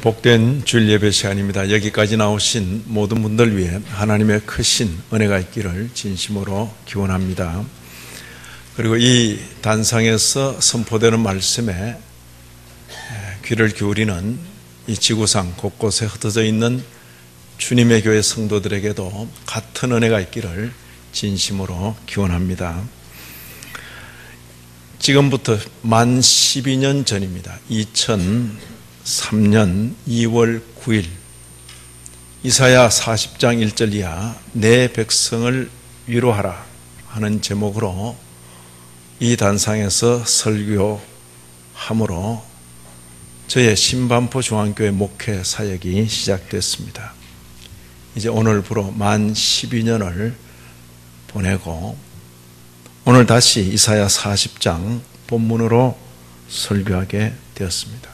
복된 주일 예배 시간입니다. 여기까지 나오신 모든 분들 위해 하나님의 크신 은혜가 있기를 진심으로 기원합니다. 그리고 이 단상에서 선포되는 말씀에 귀를 기울이는 이 지구상 곳곳에 흩어져 있는 주님의 교회 성도들에게도 같은 은혜가 있기를 진심으로 기원합니다. 지금부터 만 12년 전입니다. 2003년 2월 9일 이사야 40장 1절 이하 내 백성을 위로하라 하는 제목으로 이 단상에서 설교함으로 저의 신반포 중앙교회 목회 사역이 시작됐습니다. 이제 오늘부로 만 12년을 보내고 오늘 다시 이사야 40장 본문으로 설교하게 되었습니다.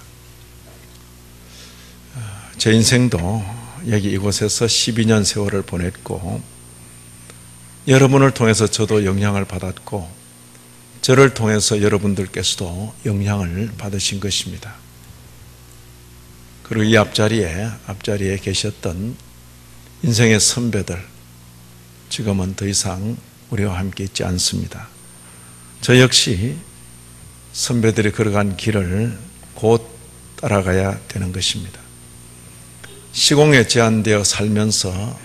제 인생도 여기 이곳에서 12년 세월을 보냈고 여러분을 통해서 저도 영향을 받았고 저를 통해서 여러분들께서도 영향을 받으신 것입니다. 그리고 이 앞자리에 계셨던 인생의 선배들 지금은 더 이상 우리와 함께 있지 않습니다. 저 역시 선배들이 걸어간 길을 곧 따라가야 되는 것입니다. 시공에 제한되어 살면서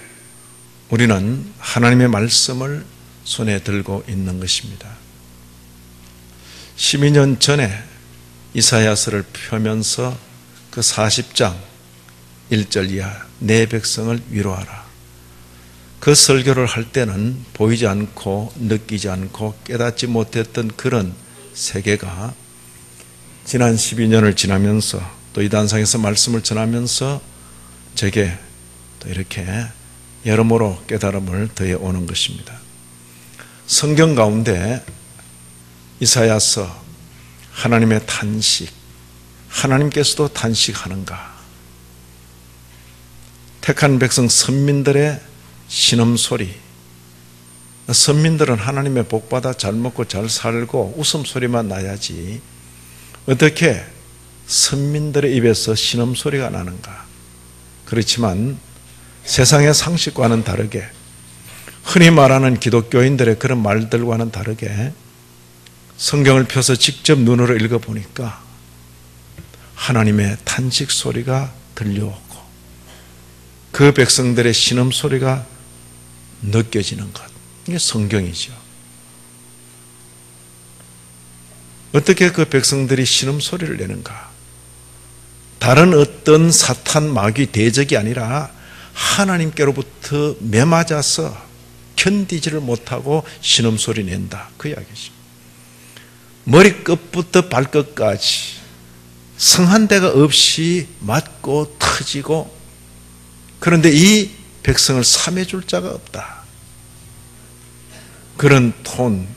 우리는 하나님의 말씀을 손에 들고 있는 것입니다. 12년 전에 이사야서를 펴면서 그 40장 1절 이하 내 백성을 위로하라. 그 설교를 할 때는 보이지 않고 느끼지 않고 깨닫지 못했던 그런 세계가 지난 12년을 지나면서 또 이 단상에서 말씀을 전하면서 제게 또 이렇게 여러모로 깨달음을 더해 오는 것입니다. 성경 가운데 이사야서 하나님의 탄식, 하나님께서도 탄식하는가? 택한 백성 선민들의 신음소리, 선민들은 하나님의 복받아 잘 먹고 잘 살고 웃음소리만 나야지 어떻게 선민들의 입에서 신음소리가 나는가? 그렇지만 세상의 상식과는 다르게 흔히 말하는 기독교인들의 그런 말들과는 다르게 성경을 펴서 직접 눈으로 읽어보니까 하나님의 탄식 소리가 들려오고 그 백성들의 신음소리가 느껴지는 것, 이게 성경이죠. 어떻게 그 백성들이 신음소리를 내는가? 다른 어떤 사탄 마귀 대적이 아니라 하나님께로부터 매맞아서 견디지를 못하고 신음소리 낸다, 그 이야기죠. 머리끝부터 발끝까지 성한 데가 없이 맞고 터지고, 그런데 이 백성을 삼해줄 자가 없다. 그런 톤,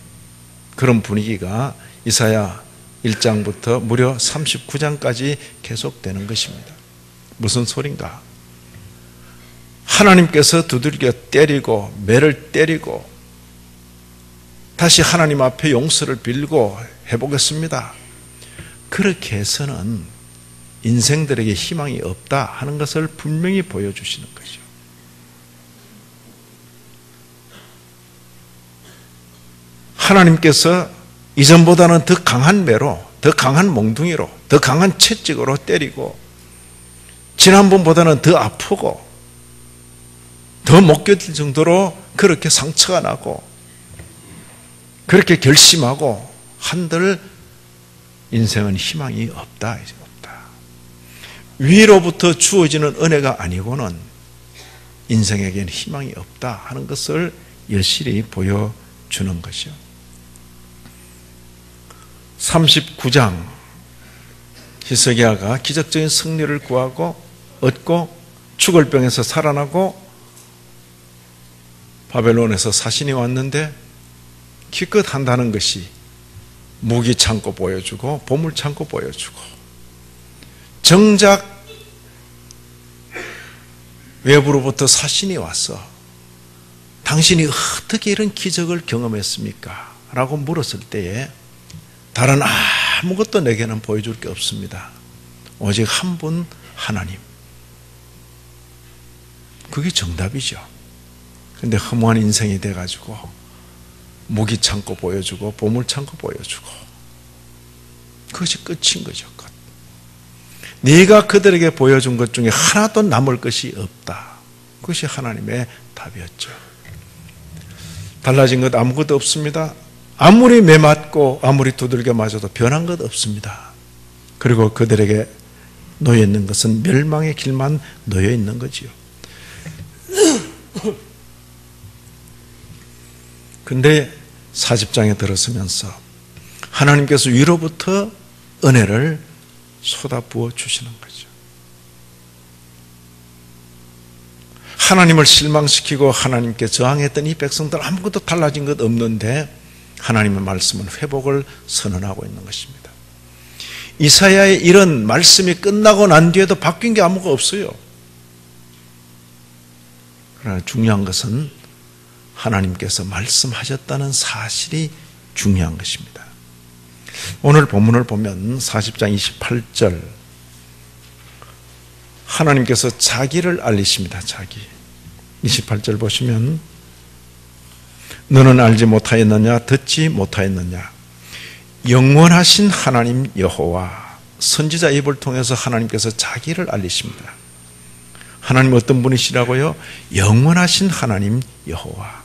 그런 분위기가 이사야 1장부터 무려 39장까지 계속되는 것입니다. 무슨 소린가? 하나님께서 두들겨 때리고 매를 때리고 다시 하나님 앞에 용서를 빌고 해보겠습니다. 그렇게 해서는 인생들에게 희망이 없다 하는 것을 분명히 보여주시는 거죠. 하나님께서 이전보다는 더 강한 매로, 더 강한 몽둥이로, 더 강한 채찍으로 때리고 지난번보다는 더 아프고 더 못 견딜 정도로 그렇게 상처가 나고 그렇게 결심하고 한들 인생은 희망이 없다. 이제 없다. 위로부터 주어지는 은혜가 아니고는 인생에게는 희망이 없다 하는 것을 여실히 보여주는 것이요. 39장 히스기야가 기적적인 승리를 구하고 얻고 죽을 병에서 살아나고 바벨론에서 사신이 왔는데 기껏 한다는 것이 무기 창고 보여주고 보물 창고 보여주고 정작 외부로부터 사신이 와서 당신이 어떻게 이런 기적을 경험했습니까? 라고 물었을 때에 다른 아무것도 내게는 보여줄 게 없습니다. 오직 한 분 하나님. 그게 정답이죠. 근데 허무한 인생이 돼가지고 무기 창고 보여주고 보물 창고 보여주고 그것이 끝인 거죠. 끝. 네가 그들에게 보여준 것 중에 하나도 남을 것이 없다. 그것이 하나님의 답이었죠. 달라진 것 아무것도 없습니다. 아무리 매맞고 아무리 두들겨 맞아도 변한 것 없습니다. 그리고 그들에게 놓여 있는 것은 멸망의 길만 놓여 있는 거지요. 근데 40장에 들어서면서 하나님께서 위로부터 은혜를 쏟아부어 주시는 거죠. 하나님을 실망시키고 하나님께 저항했던 이 백성들 아무것도 달라진 것 없는데 하나님의 말씀은 회복을 선언하고 있는 것입니다. 이사야의 이런 말씀이 끝나고 난 뒤에도 바뀐 게 아무것도 없어요. 그러나 중요한 것은 하나님께서 말씀하셨다는 사실이 중요한 것입니다. 오늘 본문을 보면 40장 28절 하나님께서 자기를 알리십니다. 자기. 28절 보시면 너는 알지 못하였느냐 듣지 못하였느냐 영원하신 하나님 여호와. 선지자 입을 통해서 하나님께서 자기를 알리십니다. 하나님 어떤 분이시라고요? 영원하신 하나님 여호와.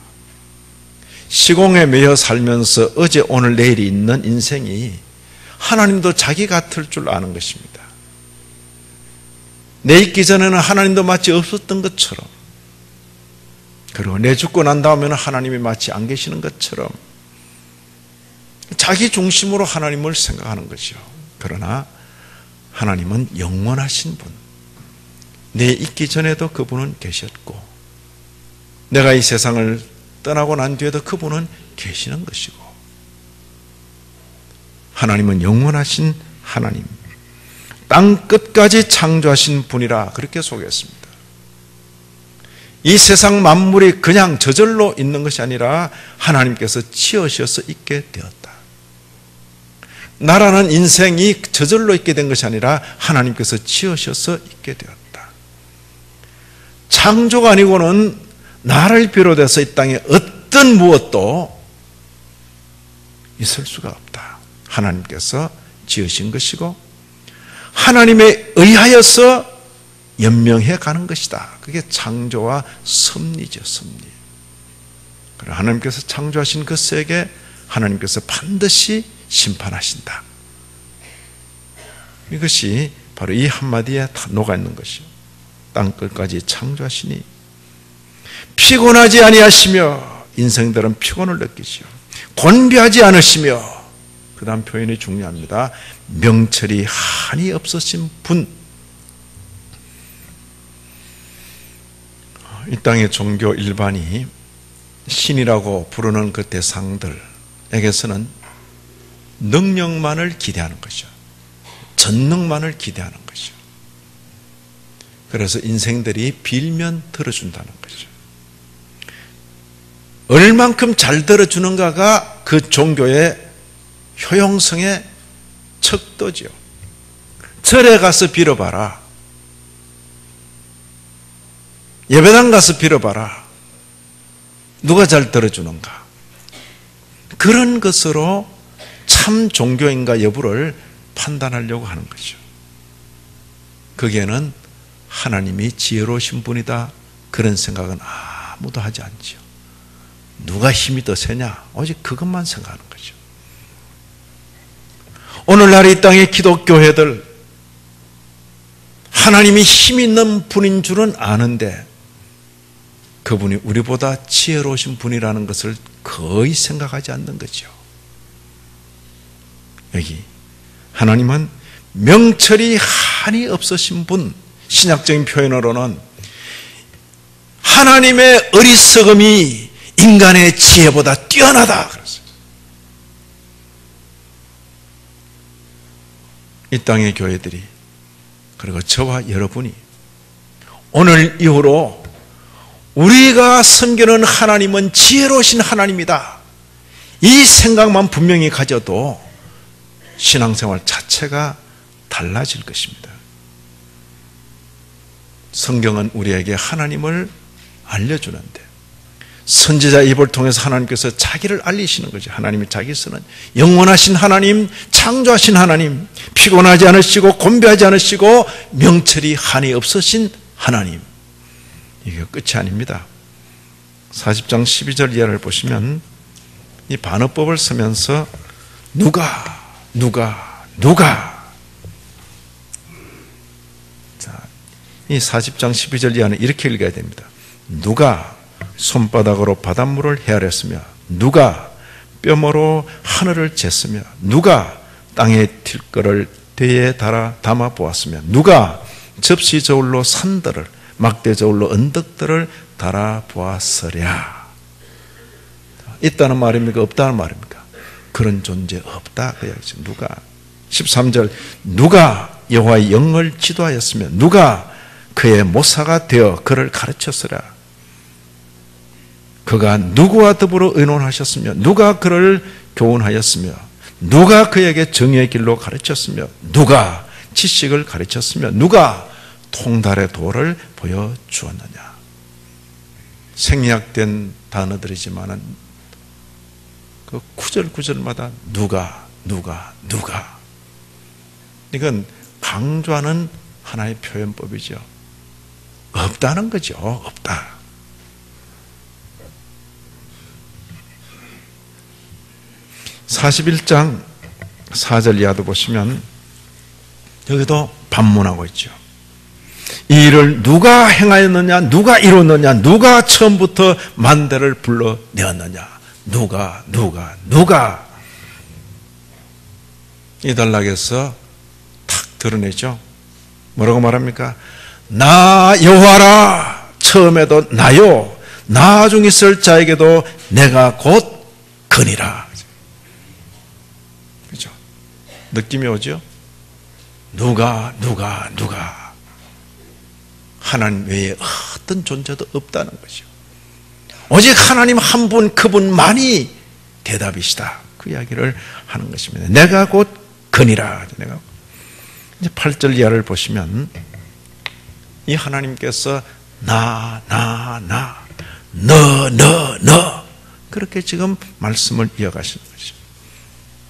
시공에 매여 살면서 어제 오늘 내일이 있는 인생이 하나님도 자기 같을 줄 아는 것입니다. 내 있기 전에는 하나님도 마치 없었던 것처럼, 그리고 내 죽고 난 다음에는 하나님이 마치 안 계시는 것처럼 자기 중심으로 하나님을 생각하는 것이요. 그러나 하나님은 영원하신 분, 내 있기 전에도 그분은 계셨고 내가 이 세상을 떠나고 난 뒤에도 그분은 계시는 것이고, 하나님은 영원하신 하나님, 땅 끝까지 창조하신 분이라 그렇게 소개했습니다. 이 세상 만물이 그냥 저절로 있는 것이 아니라 하나님께서 지으셔서 있게 되었다. 나라는 인생이 저절로 있게 된 것이 아니라 하나님께서 지으셔서 있게 되었다. 창조가 아니고는 나를 비롯해서 이 땅에 어떤 무엇도 있을 수가 없다. 하나님께서 지으신 것이고 하나님에 의하여서 연명해 가는 것이다. 그게 창조와 섭리죠. 섭리. 그리고 하나님께서 창조하신 그 세계 하나님께서 반드시 심판하신다. 이것이 바로 이 한마디에 다 녹아있는 것이요. 땅끝까지 창조하시니 피곤하지 아니하시며, 인생들은 피곤을 느끼시오. 곤비하지 않으시며, 그 다음 표현이 중요합니다. 명철이 한이 없으신 분. 이 땅의 종교 일반이 신이라고 부르는 그 대상들에게서는 능력만을 기대하는 것이죠. 전능만을 기대하는 것이죠. 그래서 인생들이 빌면 들어준다는 거죠. 얼만큼 잘 들어주는가가 그 종교의 효용성의 척도죠. 절에 가서 빌어봐라. 예배당 가서 빌어봐라. 누가 잘 들어주는가. 그런 것으로 참 종교인가 여부를 판단하려고 하는 거죠. 거기에는 하나님이 지혜로우신 분이다, 그런 생각은 아무도 하지 않죠. 누가 힘이 더 세냐, 오직 그것만 생각하는 거죠. 오늘날 이 땅의 기독교회들 하나님이 힘 있는 분인 줄은 아는데 그분이 우리보다 지혜로우신 분이라는 것을 거의 생각하지 않는 거죠. 여기 하나님은 명철이 한이 없으신 분, 신약적인 표현으로는 하나님의 어리석음이 인간의 지혜보다 뛰어나다 그랬어요. 이 땅의 교회들이, 그리고 저와 여러분이 오늘 이후로 우리가 섬기는 하나님은 지혜로우신 하나님이다, 이 생각만 분명히 가져도 신앙생활 자체가 달라질 것입니다. 성경은 우리에게 하나님을 알려주는데, 선지자 입을 통해서 하나님께서 자기를 알리시는 거죠. 하나님이 자기서는 영원하신 하나님, 창조하신 하나님, 피곤하지 않으시고 곤비하지 않으시고 명철이 한이 없으신 하나님. 이게 끝이 아닙니다. 40장 12절 이하를 보시면 이 반어법을 쓰면서 누가 자, 이 40장 12절 이하는 이렇게 읽어야 됩니다. 누가 손바닥으로 바닷물을 헤아렸으며, 누가 뼘으로 하늘을 쟀으며, 누가 땅의 틸거를 대에 담아 보았으며, 누가 접시 저울로 산들을, 막대 저울로 언덕들을 달아 보았으랴. 있다는 말입니까? 없다는 말입니까? 그런 존재 없다. 그 이야기죠. 누가. 13절, 누가 여호와의 영을 지도하였으며, 누가 그의 모사가 되어 그를 가르쳤으랴. 그가 누구와 더불어 의논하셨으며, 누가 그를 교훈하였으며, 누가 그에게 정의의 길로 가르쳤으며, 누가 지식을 가르쳤으며, 누가 통달의 도를 보여주었느냐. 생략된 단어들이지만 그 구절구절마다 누가. 이건 강조하는 하나의 표현법이죠. 없다는 거죠. 없다. (41장) 4절 이하도 보시면 여기도 반문하고 있죠. 이 일을 누가 행하였느냐, 누가 이뤘느냐, 누가 처음부터 만대를 불러내었느냐. 누가. 이 단락에서 탁 드러내죠. 뭐라고 말합니까? 나 여호와라. 처음에도 나요, 나중 있을 자에게도 내가 곧 그니라. 그렇죠? 느낌이 오죠? 누가. 하나님 외에 어떤 존재도 없다는 거죠. 오직 하나님 한 분, 그분만이 대답이시다. 그 이야기를 하는 것입니다. 내가 곧 그니라. 내가. 이제 8절 이하를 보시면 이 하나님께서 너 그렇게 지금 말씀을 이어가시는 거죠.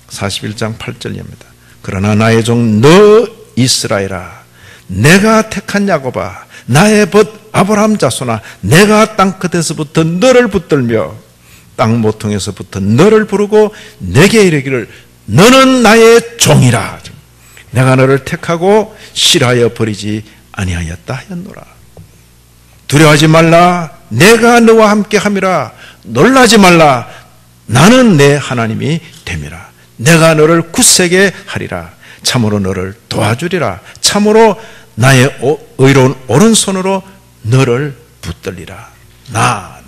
41장 8절입니다. 그러나 나의 종 너 이스라엘아, 내가 택한 야곱아, 나의 벗 아브라함 자손아, 내가 땅끝에서부터 너를 붙들며 땅 모퉁에서부터 너를 부르고 내게 이르기를 너는 나의 종이라. 내가 너를 택하고 싫어하여 버리지 아니하였다 하였노라. 두려워하지 말라. 내가 너와 함께 함이라. 놀라지 말라. 나는 내 하나님이 됨이라. 내가 너를 굳세게 하리라. 참으로 너를 도와주리라. 참으로 나의 의로운 오른손으로 너를 붙들리라. 너.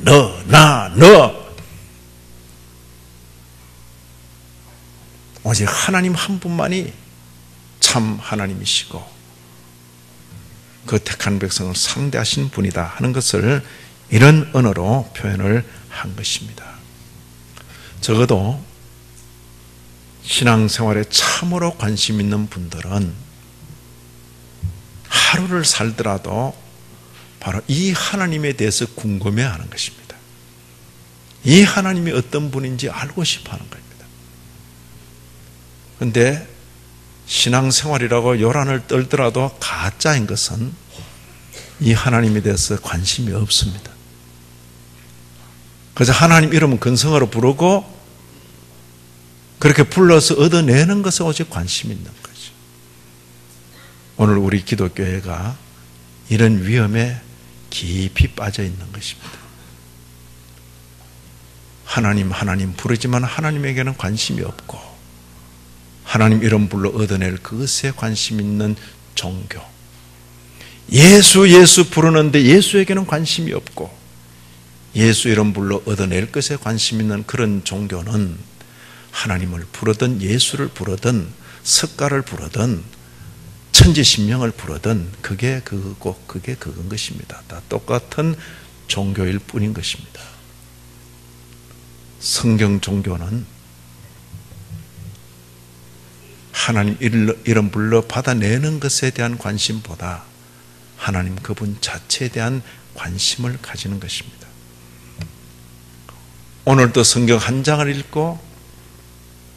오직 하나님 한 분만이 참 하나님이시고 그 택한 백성을 상대하신 분이다 하는 것을 이런 언어로 표현을 한 것입니다. 적어도 신앙생활에 참으로 관심 있는 분들은 하루를 살더라도 바로 이 하나님에 대해서 궁금해하는 것입니다. 이 하나님이 어떤 분인지 알고 싶어하는 겁니다. 그런데 신앙생활이라고 요란을 떨더라도 가짜인 것은 이 하나님에 대해서 관심이 없습니다. 그래서 하나님 이름은 근성으로 부르고 그렇게 불러서 얻어내는 것에 오직 관심이 있는 거죠. 오늘 우리 기독교회가 이런 위험에 깊이 빠져 있는 것입니다. 하나님 부르지만 하나님에게는 관심이 없고 하나님 이름 불러 얻어낼 그것에 관심 있는 종교, 예수 부르는데 예수에게는 관심이 없고 예수 이름 불러 얻어낼 것에 관심 있는 그런 종교는 하나님을 부르든 예수를 부르든 석가를 부르든 천지신명을 부르든 그게 그거고 그게 그건 것입니다. 다 똑같은 종교일 뿐인 것입니다. 성경 종교는 하나님 이름 불러 받아내는 것에 대한 관심보다 하나님 그분 자체에 대한 관심을 가지는 것입니다. 오늘도 성경 한 장을 읽고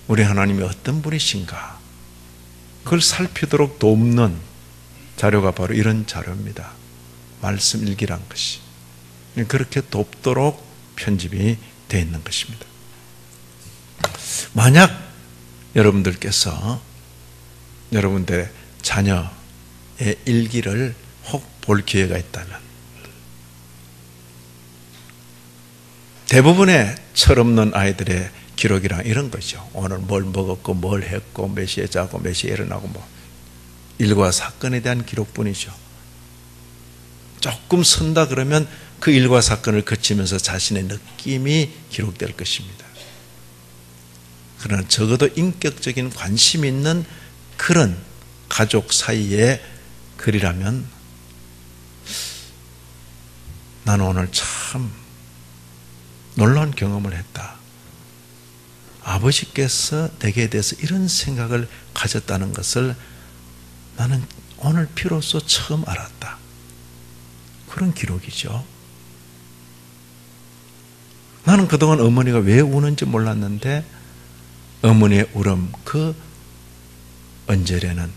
우리 하나님이 어떤 분이신가 그걸 살피도록 돕는 자료가 바로 이런 자료입니다. 말씀 일기란 것이 그렇게 돕도록 편집이 되어 있는 것입니다. 만약 여러분들께서 여러분들의 자녀의 일기를 혹 볼 기회가 있다면 대부분의 철없는 아이들의 기록이란 이런 거죠. 오늘 뭘 먹었고 뭘 했고 몇 시에 자고 몇 시에 일어나고 뭐 일과 사건에 대한 기록뿐이죠. 조금 선다 그러면 그 일과 사건을 거치면서 자신의 느낌이 기록될 것입니다. 그러나 적어도 인격적인 관심이 있는 그런 가족 사이의 글이라면 나는 오늘 참 놀라운 경험을 했다. 아버지께서 내게 대해서 이런 생각을 가졌다는 것을 나는 오늘 비로소 처음 알았다. 그런 기록이죠. 나는 그동안 어머니가 왜 우는지 몰랐는데 어머니의 울음 그 언저리에는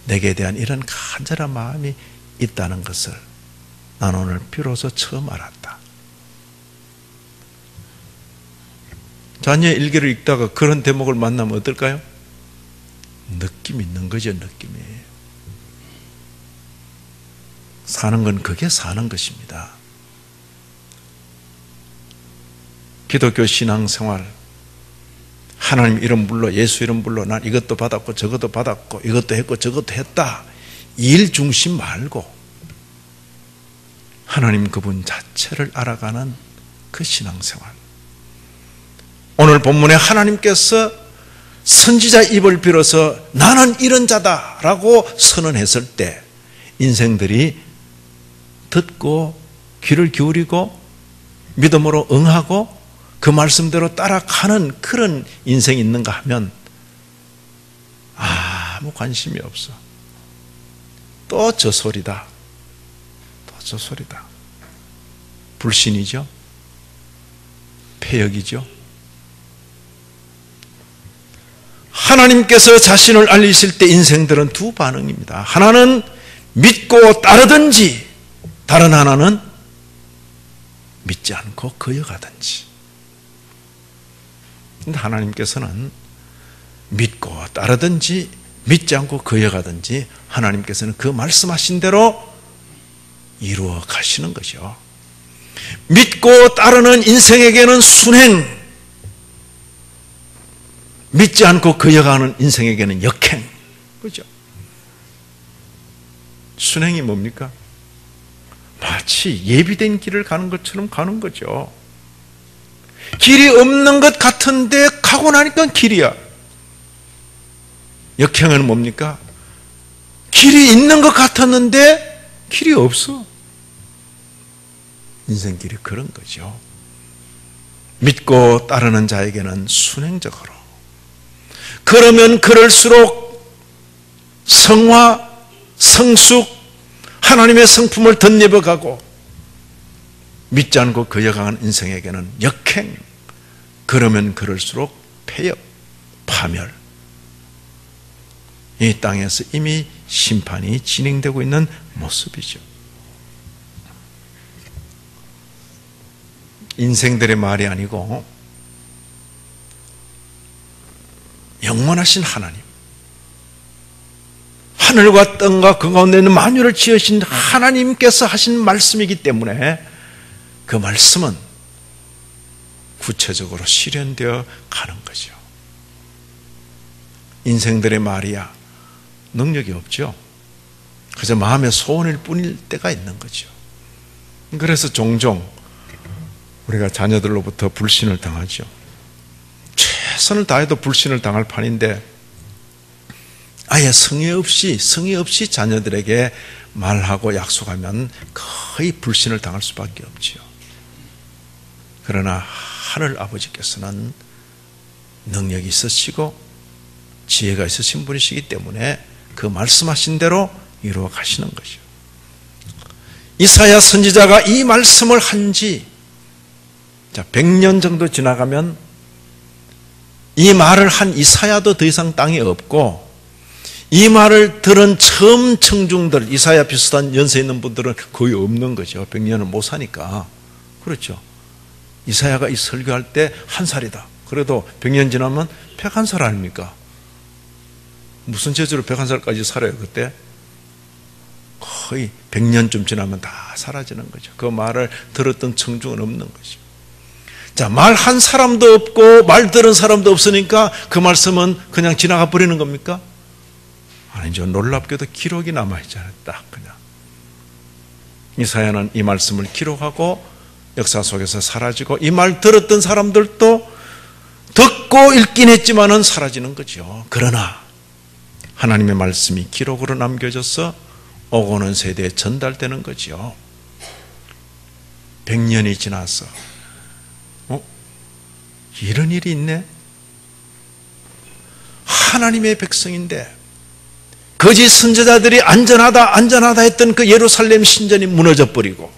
내게 대한 이런 간절한 마음이 있다는 것을 나는 오늘 비로소 처음 알았다. 자녀의 일기를 읽다가 그런 대목을 만나면 어떨까요? 느낌 있는 거죠, 느낌이. 사는 건 그게 사는 것입니다. 기독교 신앙생활, 하나님 이름 불러, 예수 이름 불러, 난 이것도 받았고 저것도 받았고 이것도 했고 저것도 했다. 일 중심 말고 하나님 그분 자체를 알아가는 그 신앙생활. 오늘 본문에 하나님께서 선지자 입을 빌어서 나는 이런 자다라고 선언했을 때 인생들이 듣고 귀를 기울이고 믿음으로 응하고 그 말씀대로 따라가는 그런 인생이 있는가 하면 아무 관심이 없어. 또 저 소리다. 또 저 소리다. 불신이죠. 폐역이죠. 하나님께서 자신을 알리실 때 인생들은 두 반응입니다. 하나는 믿고 따르든지 다른 하나는 믿지 않고 거역하든지. 근데 하나님께서는 믿고 따르든지 믿지 않고 거역하든지 하나님께서는 그 말씀하신 대로 이루어 가시는 거죠. 믿고 따르는 인생에게는 순행, 믿지 않고 거역하는 인생에게는 역행. 그죠? 순행이 뭡니까? 마치 예비된 길을 가는 것처럼 가는 거죠. 길이 없는 것 같은데 가고 나니까 길이야. 역행은 뭡니까? 길이 있는 것 같았는데 길이 없어. 인생길이 그런 거죠. 믿고 따르는 자에게는 순행적으로, 그러면 그럴수록 성화, 성숙, 하나님의 성품을 덧입어가고, 믿지 않고 거역하는 인생에게는 역행, 그러면 그럴수록 폐역, 파멸. 이 땅에서 이미 심판이 진행되고 있는 모습이죠. 인생들의 말이 아니고 영원하신 하나님, 하늘과 땅과 그 가운데 있는 만유를 지으신 하나님께서 하신 말씀이기 때문에 그 말씀은 구체적으로 실현되어 가는 거죠. 인생들의 말이야 능력이 없죠. 그저 마음의 소원일 뿐일 때가 있는 거죠. 그래서 종종 우리가 자녀들로부터 불신을 당하죠. 최선을 다해도 불신을 당할 판인데 아예 성의 없이 자녀들에게 말하고 약속하면 거의 불신을 당할 수밖에 없죠. 그러나 하늘 아버지께서는 능력이 있으시고 지혜가 있으신 분이시기 때문에 그 말씀하신 대로 이루어 가시는 것이죠. 이사야 선지자가 이 말씀을 한지 100년 정도 지나가면 이 말을 한 이사야도 더 이상 땅에 없고, 이 말을 들은 처음 청중들, 이사야 비슷한 연세 있는 분들은 거의 없는 거죠. 100년을 못 사니까. 그렇죠. 이사야가 이 설교할 때 1살이다. 그래도 100년 지나면 101살 아닙니까? 무슨 재주로 101살까지 살아요, 그때? 거의 100년쯤 지나면 다 사라지는 거죠. 그 말을 들었던 청중은 없는 거죠. 자, 말한 사람도 없고 말 들은 사람도 없으니까 그 말씀은 그냥 지나가 버리는 겁니까? 아니죠. 놀랍게도 기록이 남아있잖아요. 딱 그냥. 이사야는 이 말씀을 기록하고 역사 속에서 사라지고, 이 말 들었던 사람들도 듣고 읽긴 했지만은 사라지는 거죠. 그러나 하나님의 말씀이 기록으로 남겨져서 오고 오는 세대에 전달되는 거죠. 100년이 지나서 이런 일이 있네? 하나님의 백성인데 거짓 선지자들이 안전하다 했던 그 예루살렘 신전이 무너져 버리고,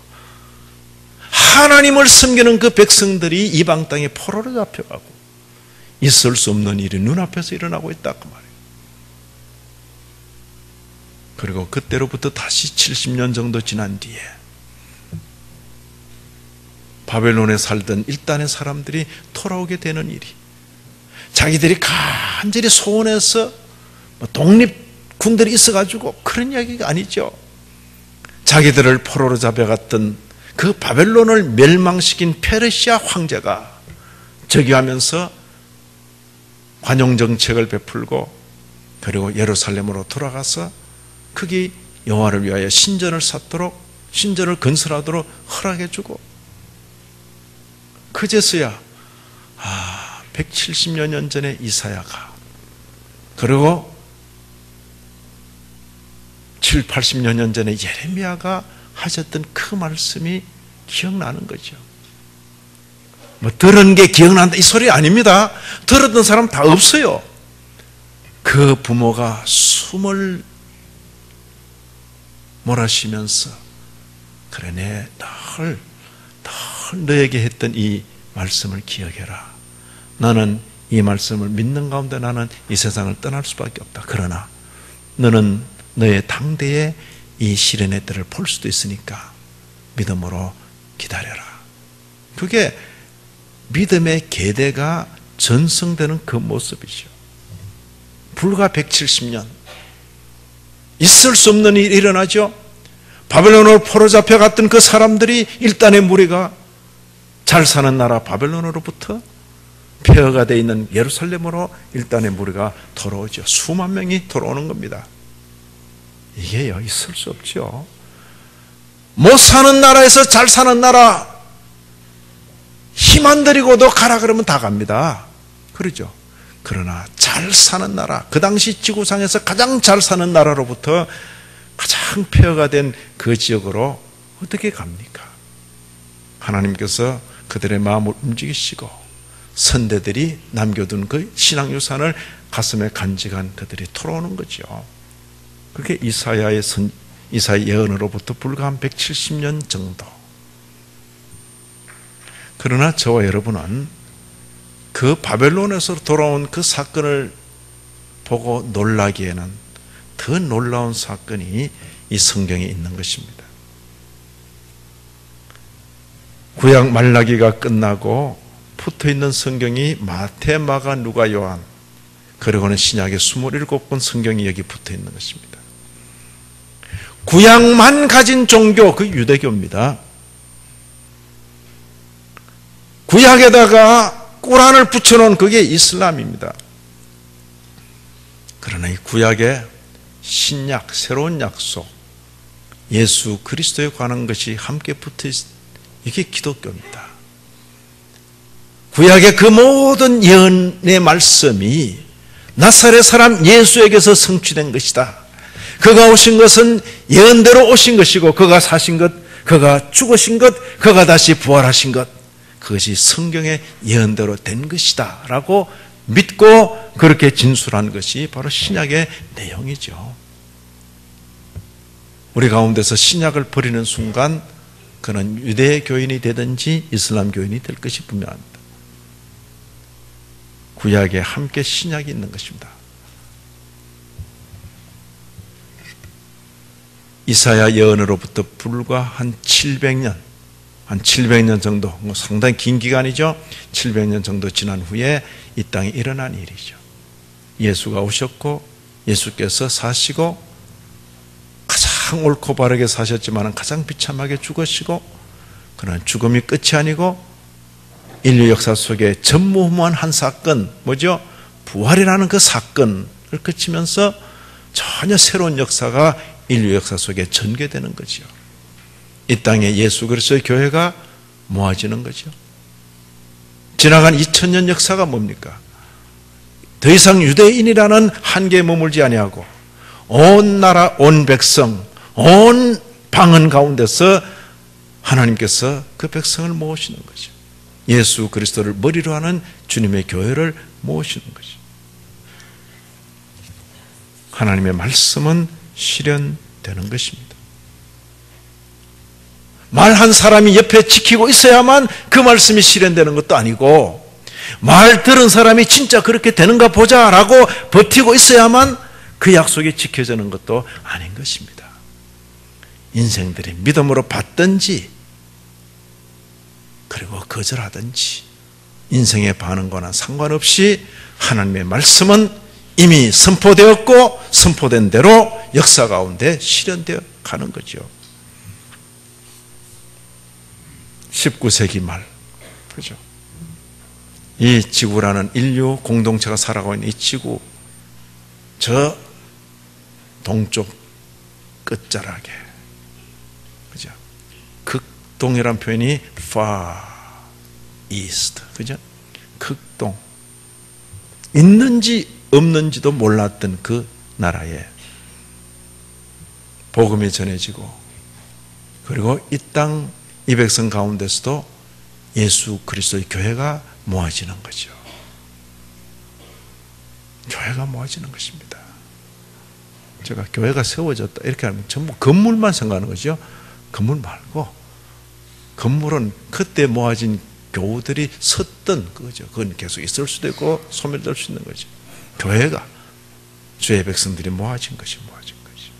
하나님을 섬기는 그 백성들이 이방 땅에 포로로 잡혀가고, 있을 수 없는 일이 눈앞에서 일어나고 있다 그 말이에요. 그리고 그때로부터 다시 70년 정도 지난 뒤에 바벨론에 살던 일단의 사람들이 돌아오게 되는 일이, 자기들이 간절히 소원해서 독립군들이 있어가지고 그런 이야기가 아니죠. 자기들을 포로로 잡아갔던 그 바벨론을 멸망시킨 페르시아 황제가 즉위하면서 관용정책을 베풀고, 그리고 예루살렘으로 돌아가서 거기 여호와를 위하여 신전을 건설하도록 허락해주고, 그제서야 170여 년 전에 이사야가, 그리고 7, 80여 년 전에 예레미야가 하셨던 그 말씀이 기억나는 거죠. 들은 게 기억난다 이 소리 아닙니다. 들었던 사람 다 없어요. 그 부모가 숨을 몰아쉬면서 그래, 늘 너에게 했던 이 말씀을 기억해라. 나는 이 말씀을 믿는 가운데 나는 이 세상을 떠날 수밖에 없다. 그러나 너는 너의 당대에 이 시련의 때를 볼 수도 있으니까 믿음으로 기다려라. 그게 믿음의 계대가 전승되는 그 모습이죠. 불과 170년 있을 수 없는 일이 일어나죠. 바벨론으로 포로 잡혀갔던 그 사람들이 일단의 무리가 잘 사는 나라 바벨론으로부터 폐허가 되어 있는 예루살렘으로 일단의 무리가 돌아오죠. 수만 명이 돌아오는 겁니다. 이게요, 있을 수 없죠. 못 사는 나라에서 잘 사는 나라 힘 안 들이고도 가라 그러면 다 갑니다. 그러죠. 그러나 잘 사는 나라, 그 당시 지구상에서 가장 잘 사는 나라로부터 가장 폐허가 된 그 지역으로 어떻게 갑니까? 하나님께서 그들의 마음을 움직이시고 선대들이 남겨둔 그 신앙유산을 가슴에 간직한 그들이 돌아오는 거죠. 그게 이사야의 예언으로부터 불과 한 170년 정도. 그러나 저와 여러분은 그 바벨론에서 돌아온 그 사건을 보고 놀라기에는 더 놀라운 사건이 이 성경에 있는 것입니다. 구약 말라기가 끝나고 붙어있는 성경이 마태, 마가, 누가, 요한, 그리고는 신약의 27권 성경이 여기 붙어있는 것입니다. 구약만 가진 종교, 그 유대교입니다. 구약에다가 꾸란을 붙여놓은 그게 이슬람입니다. 그러나 이 구약에 신약, 새로운 약속, 예수 그리스도에 관한 것이 함께 붙어있, 이게 기독교입니다. 구약의 그 모든 예언의 말씀이 나사렛 사람 예수에게서 성취된 것이다. 그가 오신 것은 예언대로 오신 것이고, 그가 사신 것, 그가 죽으신 것, 그가 다시 부활하신 것, 그것이 성경의 예언대로 된 것이다 라고 믿고 그렇게 진술한 것이 바로 신약의 내용이죠. 우리 가운데서 신약을 버리는 순간 그는 유대 교인이 되든지 이슬람 교인이 될 것이 분명합니다. 구약에 함께 신약이 있는 것입니다. 이사야 예언으로부터 불과 한 700년 정도, 상당히 긴 기간이죠. 700년 정도 지난 후에 이 땅에 일어난 일이죠. 예수가 오셨고 예수께서 사시고 가장 옳고 바르게 사셨지만 가장 비참하게 죽으시고, 그러나 죽음이 끝이 아니고 인류 역사 속에 전무후무한 한 사건, 뭐죠? 부활이라는 그 사건을 거치면서 전혀 새로운 역사가 인류 역사 속에 전개되는 거죠. 이 땅에 예수 그리스도의 교회가 모아지는 거죠. 지나간 2000년 역사가 뭡니까? 더 이상 유대인이라는 한계에 머물지 아니하고 온 나라, 온 백성, 온 방언 가운데서 하나님께서 그 백성을 모으시는 거죠. 예수 그리스도를 머리로 하는 주님의 교회를 모으시는 거죠. 하나님의 말씀은 실현되는 것입니다. 말한 사람이 옆에 지키고 있어야만 그 말씀이 실현되는 것도 아니고, 말 들은 사람이 진짜 그렇게 되는가 보자라고 버티고 있어야만 그 약속이 지켜지는 것도 아닌 것입니다. 인생들이 믿음으로 받든지 그리고 거절하든지 인생의 반응과는 상관없이 하나님의 말씀은 이미 선포되었고 선포된 대로 역사 가운데 실현되어 가는 거죠. 19세기 말, 그죠? 이 지구라는 인류 공동체가 살아가고 있는 이 지구, 저 동쪽 끝자락에, 그죠? 극동이란 표현이 far east, 그죠? 극동. 있는지 없는지도 몰랐던 그 나라에 복음이 전해지고, 그리고 이 땅, 이 백성 가운데서도 예수 그리스도의 교회가 모아지는 거죠. 교회가 모아지는 것입니다. 제가 교회가 세워졌다 이렇게 하면 전부 건물만 생각하는 거죠. 건물 말고, 건물은 그때 모아진 교우들이 섰던 거죠. 그건 계속 있을 수도 있고 소멸될 수 있는 거죠. 교회가, 주의 백성들이 모아진 것이 모아진 것이.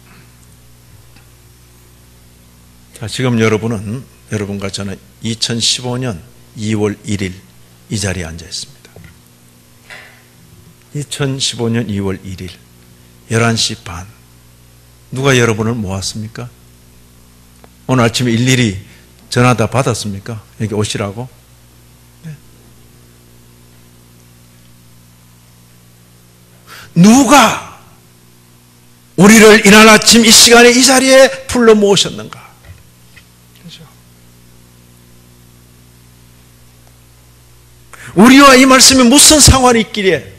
자, 지금 여러분과 저는 2015년 2월 1일 이 자리에 앉아 있습니다. 2015년 2월 1일 11시 반, 누가 여러분을 모았습니까? 오늘 아침에 일일이 전화 다 받았습니까? 여기 오시라고? 네. 누가 우리를 이날 아침 이 시간에 이 자리에 불러 모으셨는가? 그렇죠? 우리와 이 말씀이 무슨 상관이 있기에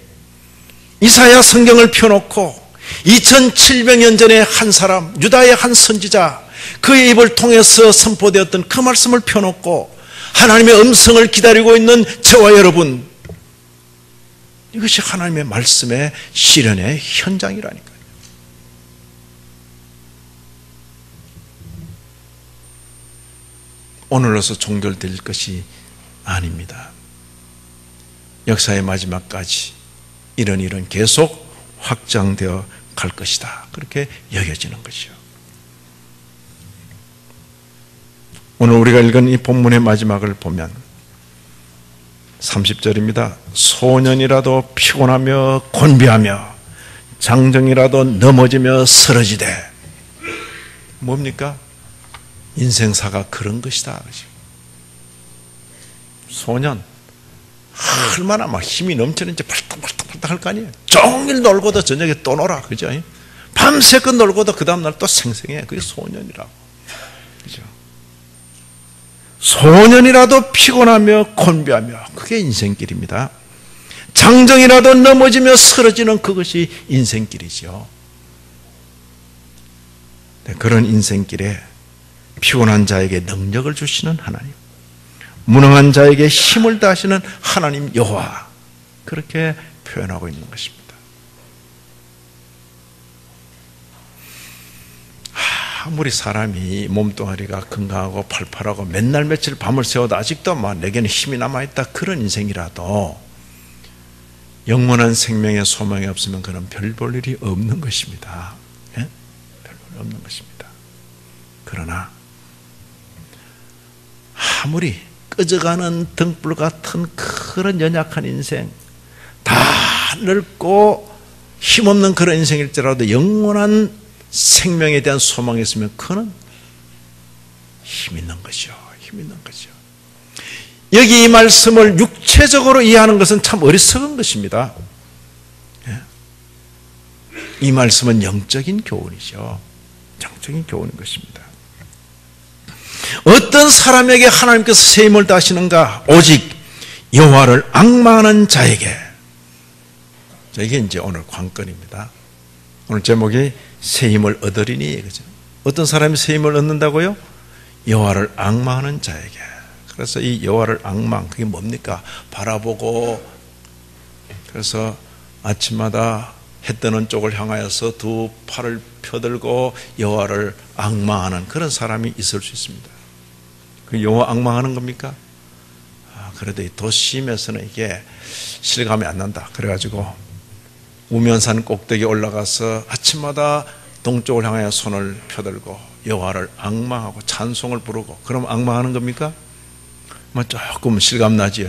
이사야 성경을 펴놓고 2700년 전에 한 사람, 유다의 한 선지자, 그의 입을 통해서 선포되었던 그 말씀을 펴놓고 하나님의 음성을 기다리고 있는 저와 여러분, 이것이 하나님의 말씀의 실현의 현장이라니까요. 오늘로서 종결될 것이 아닙니다. 역사의 마지막까지 이런 일은 계속 확장되어 갈 것이다, 그렇게 여겨지는 것이죠. 오늘 우리가 읽은 이 본문의 마지막을 보면 30절입니다. 소년이라도 피곤하며 곤비하며 장정이라도 넘어지며 쓰러지되, 뭡니까? 인생사가 그런 것이다. 소년 얼마나 막 힘이 넘치는지 발딱발딱 할 거 아니에요. 종일 놀고도 저녁에 또 놀아, 그죠? 밤새껏 놀고도 그 다음날 또 생생해. 그게 소년이라고, 그죠? 소년이라도 피곤하며 곤비하며, 그게 인생길입니다. 장정이라도 넘어지며 쓰러지는 그것이 인생길이죠. 네, 그런 인생길에 피곤한 자에게 능력을 주시는 하나님, 무능한 자에게 힘을 다하시는 하나님 여호와, 그렇게 표현하고 있는 것입니다. 아무리 사람이 몸뚱아리가 건강하고 팔팔하고 맨날 며칠 밤을 새워도 아직도 내게는 힘이 남아있다, 그런 인생이라도 영원한 생명의 소망이 없으면 그는 별 볼 일이 없는 것입니다. 예? 별 볼 일 없는 것입니다. 그러나 아무리 꺼져가는 등불 같은 그런 연약한 인생, 다 늙고 힘없는 그런 인생일지라도 영원한 생명에 대한 소망이 있으면 그는 힘 있는 거죠. 힘 있는 거죠. 여기 이 말씀을 육체적으로 이해하는 것은 참 어리석은 것입니다. 이 말씀은 영적인 교훈이죠. 영적인 교훈인 것입니다. 어떤 사람에게 하나님께서 새 힘을 다시는가? 오직 여호와를 앙망하는 자에게. 이게 이제 오늘 관건입니다. 오늘 제목이 새 힘을 얻으리니, 그죠? 어떤 사람이 새 힘을 얻는다고요? 여호와를 앙망하는 자에게. 그래서 이 여호와를 앙망, 그게 뭡니까? 바라보고, 그래서 아침마다 해 뜨는 쪽을 향하여서 두 팔을 펴들고 여호와를 앙망하는 그런 사람이 있을 수 있습니다. 그 여호와 앙망하는 겁니까? 그래도 이 도심에서는 이게 실감이 안 난다. 그래가지고 우면산 꼭대기에 올라가서 아침마다 동쪽을 향하여 손을 펴들고 여호와를 앙망하고 찬송을 부르고, 그럼 앙망하는 겁니까? 조금 실감나지.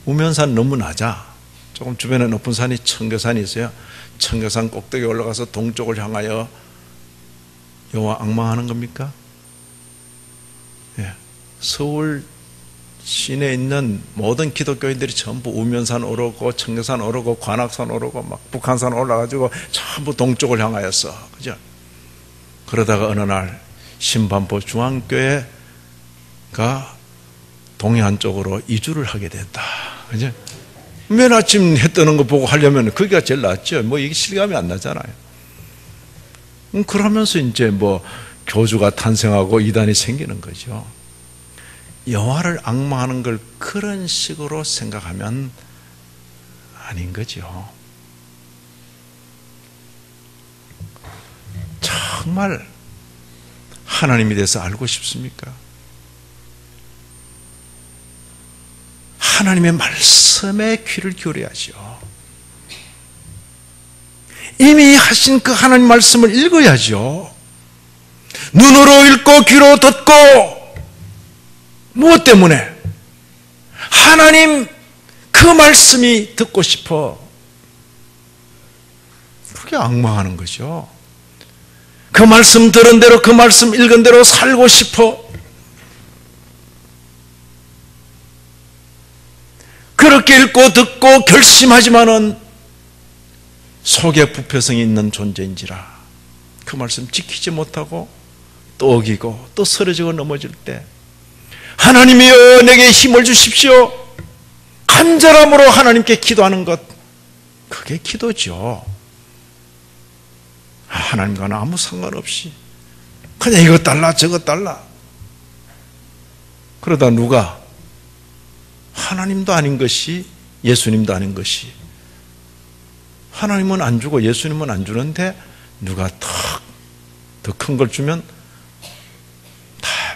우면산 너무 낮아. 조금 주변에 높은 산이 청교산이 있어요. 청교산 꼭대기에 올라가서 동쪽을 향하여 여호와 앙망하는 겁니까? 예. 서울 시내에 있는 모든 기독교인들이 전부 우면산 오르고 청교산 오르고 관악산 오르고 북한산 올라가지고 전부 동쪽을 향하였어. 그죠? 그러다가 어느 날 신반포 중앙교회가 동해안 쪽으로 이주를 하게 됐다. 그죠? 맨 아침 해 뜨는 거 보고 하려면 거기가 제일 낫죠. 이게 실감이 안 나잖아요. 그러면서 이제 교주가 탄생하고 이단이 생기는 거죠. 여호와를 앙망하는 걸 그런 식으로 생각하면 아닌 거죠. 정말 하나님에 대해서 알고 싶습니까? 하나님의 말씀에 귀를 기울여야죠. 이미 하신 그 하나님 말씀을 읽어야죠. 눈으로 읽고 귀로 듣고. 무엇 때문에? 하나님 그 말씀이 듣고 싶어. 그게 앙망하는 거죠. 그 말씀 들은 대로, 그 말씀 읽은 대로 살고 싶어. 그렇게 읽고 듣고 결심하지만은 속에 부패성이 있는 존재인지라 그 말씀 지키지 못하고 또 어기고 또 쓰러지고 넘어질 때, 하나님이여 내게 힘을 주십시오, 간절함으로 하나님께 기도하는 것, 그게 기도죠. 하나님과는 아무 상관없이 그냥 이것 달라 저것 달라. 그러다 누가 하나님도 아닌 것이, 예수님도 아닌 것이, 하나님은 안 주고 예수님은 안 주는데 누가 더 큰 걸 주면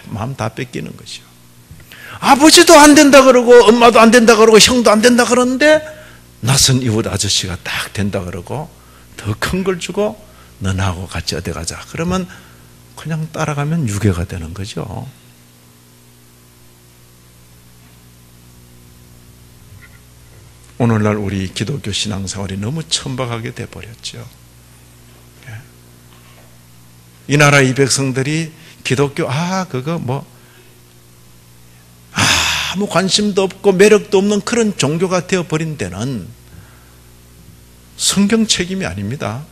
마음 다 뺏기는 거죠. 아버지도 안 된다 그러고 엄마도 안 된다 그러고 형도 안 된다 그러는데 낯선 이웃 아저씨가 딱 된다 그러고 더 큰 걸 주고 너 나하고 같이 어디 가자 그러면 그냥 따라가면 유괴가 되는 거죠. 오늘날 우리 기독교 신앙생활이 너무 천박하게 돼버렸죠. 이 나라 이 백성들이 기독교 그거 아무 관심도 없고 매력도 없는 그런 종교가 되어버린 데는 성경 책임이 아닙니다.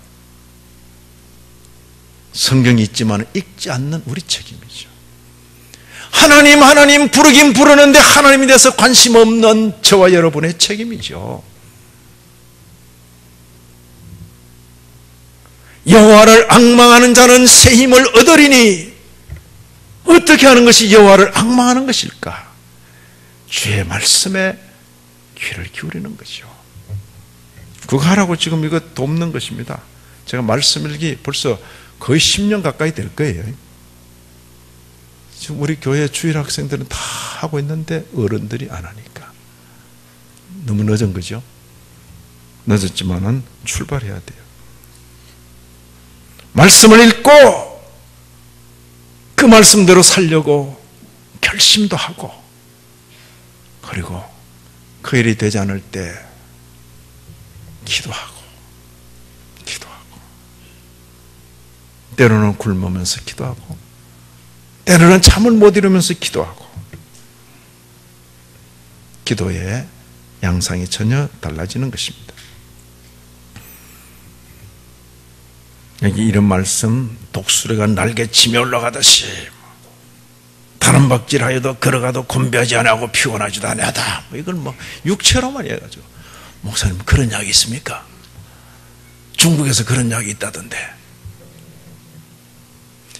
성경이 있지만 읽지 않는 우리 책임이죠. 하나님 하나님 부르긴 부르는데 하나님에 대해서 관심 없는 저와 여러분의 책임이죠. 여호와를 앙망하는 자는 새 힘을 얻으리니, 어떻게 하는 것이 여호와를 앙망하는 것일까? 주의 말씀에 귀를 기울이는 거죠. 그거 하라고 지금 이거 돕는 것입니다. 제가 말씀 읽기 벌써 거의 10년 가까이 될 거예요. 지금 우리 교회 주일 학생들은 다 하고 있는데 어른들이 안 하니까 너무 늦은 거죠. 늦었지만은 출발해야 돼요. 말씀을 읽고 그 말씀대로 살려고 결심도 하고, 그리고 그 일이 되지 않을 때 기도하고 때로는 굶으면서 기도하고 때로는 잠을 못 이루면서 기도하고, 기도의 양상이 전혀 달라지는 것입니다. 여기 이런 말씀, 독수리가 날개치며 올라가듯이 다른 박질하여도 걸어가도 곤배하지 아니하고 피곤하지도 아니하다. 이걸 육체로만 해가지고, 목사님 그런 약이 있습니까? 중국에서 그런 약이 있다던데.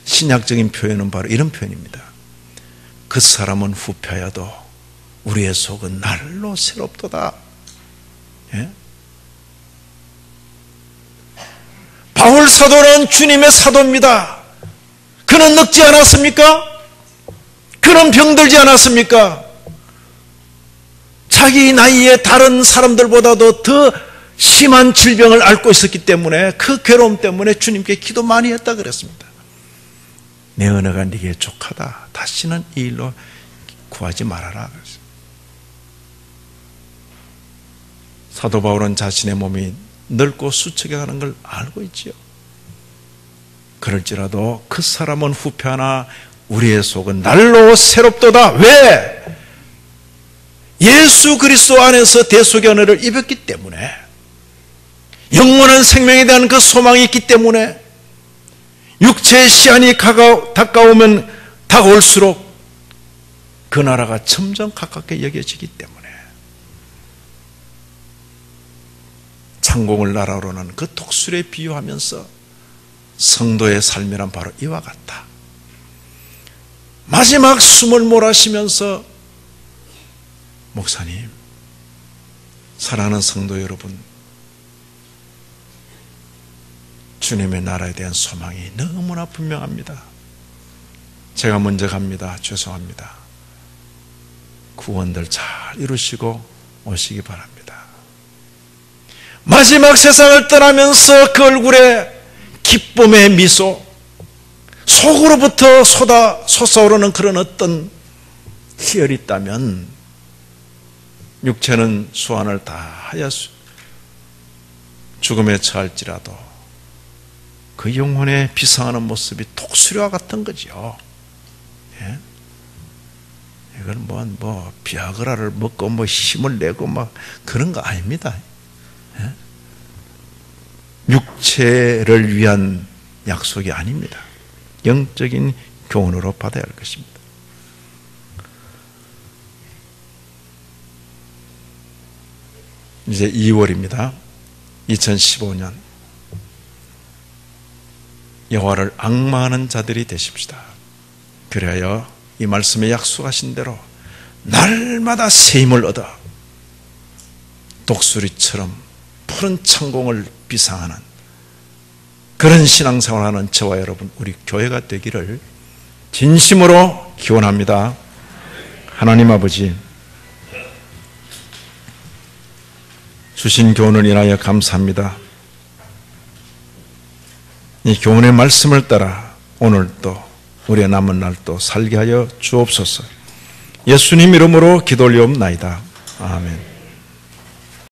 신약적인 표현은 바로 이런 표현입니다. 그 사람은 후패여도 우리의 속은 날로 새롭도다. 예? 바울 사도는 주님의 사도입니다. 그는 늙지 않았습니까? 그는 병들지 않았습니까? 자기 나이에 다른 사람들보다도 더 심한 질병을 앓고 있었기 때문에 그 괴로움 때문에 주님께 기도 많이 했다 그랬습니다. 내 은혜가 네게 족하다. 다시는 이 일로 구하지 말아라. 사도 바울은 자신의 몸이 늙고 수척해가는 걸 알고 있지요. 그럴지라도 그 사람은 후패하나 우리의 속은 날로 새롭도다. 왜? 예수 그리스도 안에서 대속의 은혜를 입었기 때문에, 영원한 생명에 대한 그 소망이 있기 때문에, 육체의 시한이 다가오면 다가올수록 그 나라가 점점 가깝게 여겨지기 때문에, 창공을 날아오르는 그 독수리에 비유하면서 성도의 삶이란 바로 이와 같다. 마지막 숨을 몰아쉬면서, 목사님, 사랑하는 성도 여러분, 주님의 나라에 대한 소망이 너무나 분명합니다. 제가 먼저 갑니다. 죄송합니다. 구원들 잘 이루시고 오시기 바랍니다. 마지막 세상을 떠나면서 그 얼굴에 기쁨의 미소, 속으로부터 솟아오르는 그런 어떤 희열이 있다면, 육체는 수완을 다하여 죽음에 처할지라도 그 영혼의 비상하는 모습이 독수리와 같은 거죠. 예? 이건 비아그라를 먹고 힘을 내고 그런 거 아닙니다. 예? 육체를 위한 약속이 아닙니다. 영적인 교훈으로 받아야 할 것입니다. 이제 2월입니다. 2015년. 여호와를 앙마하는 자들이 되십시다. 그래야 이 말씀에 약속하신 대로 날마다 새 힘을 얻어 독수리처럼 푸른 창공을 비상하는 그런 신앙생활하는 저와 여러분, 우리 교회가 되기를 진심으로 기원합니다. 하나님 아버지, 주신 교훈을 인하여 감사합니다. 이 교훈의 말씀을 따라 오늘도 우리의 남은 날도 살게 하여 주옵소서. 예수님 이름으로 기도 올리옵나이다. 아멘.